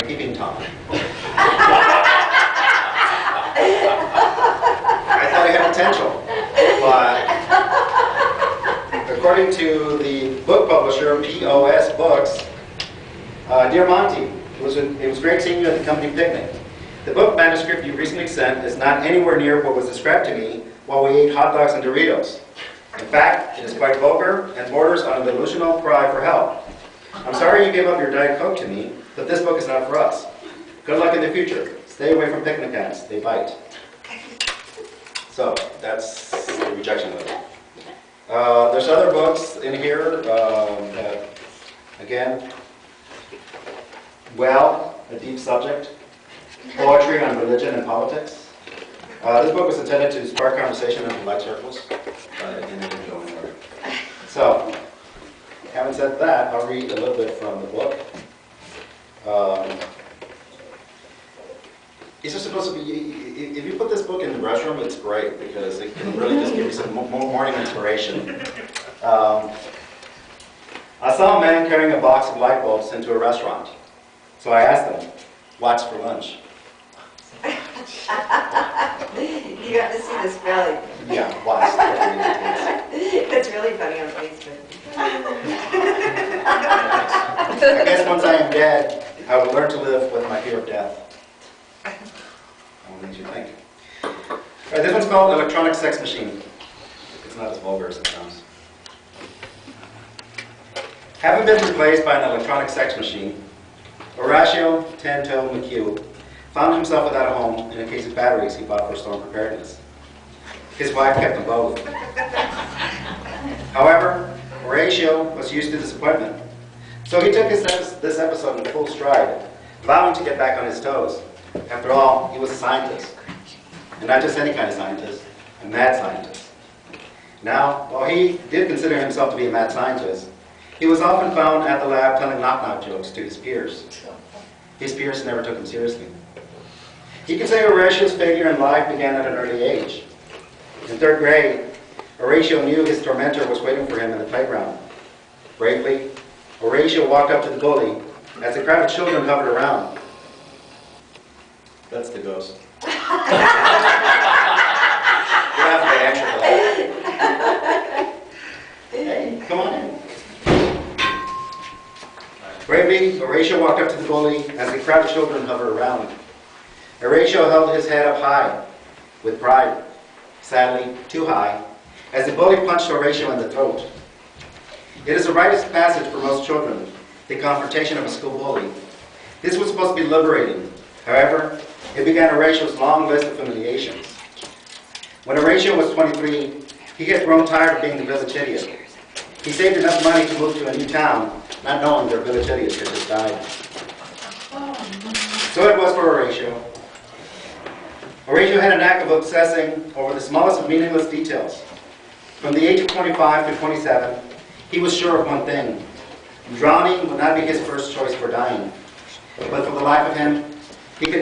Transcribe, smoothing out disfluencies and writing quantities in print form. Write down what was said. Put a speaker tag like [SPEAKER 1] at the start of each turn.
[SPEAKER 1] peeping Tom. I thought he had potential, but according to the book publisher, POS Books, Dear Monty, it was great seeing you at the company picnic. The book manuscript you recently sent is not anywhere near what was described to me while we ate hot dogs and Doritos. In fact, it is quite vulgar and borders on a delusional cry for help. I'm sorry you gave up your Diet Coke to me, but this book is not for us. Good luck in the future. Stay away from picnic ants. They bite. So, that's the rejection letter. There's other books in here that, again, a deep subject. Poetry on religion and politics. This book was intended to spark conversation in polite circles, but it didn't go anywhere. So, having said that, I'll read a little bit from the book. It's just supposed to be, if you put this book in the restroom, it's great because it can really just give you some morning inspiration. I saw a man carrying a box of light bulbs into a restaurant. So I asked him, "What's for lunch?"
[SPEAKER 2] You got to see this belly.
[SPEAKER 1] Yeah, what's.
[SPEAKER 2] It's really funny on Facebook.
[SPEAKER 1] I guess once I am dead, I will learn to live with my fear of death. What makes you think? All right, this one's called Electronic Sex Machine. It's not as vulgar as it sounds. Having been replaced by an electronic sex machine, Horatio Ten-Toe McHugh found himself without a home in a case of batteries he bought for storm preparedness. His wife kept them both. However, Horatio was used to disappointment, so he took this episode in full stride, vowing to get back on his toes. After all, he was a scientist, and not just any kind of scientist, a mad scientist. Now, while he did consider himself to be a mad scientist, he was often found at the lab telling knock-knock jokes to his peers. His peers never took him seriously. You can say Horatio's failure in life began at an early age. In 3rd grade, Horatio knew his tormentor was waiting for him in the playground. Bravely, Horatio walked up to the bully as a crowd of children hovered around. That's the ghost. You have to pay extra for that. Hey, come on in. Bravely, Horatio walked up to the bully as a crowd of children hovered around. Horatio held his head up high with pride, sadly too high, as the bully punched Horatio in the throat. It is a rite of passage for most children, the confrontation of a school bully. This was supposed to be liberating. However, it began Horatio's long list of humiliations. When Horatio was 23, he had grown tired of being the village idiot. He saved enough money to move to a new town, not knowing their village idiot had just died. So it was for Horatio. Horatio had a knack of obsessing over the smallest of meaningless details. From the age of 25 to 27, he was sure of one thing. Drowning would not be his first choice for dying. But for the life of him, he could not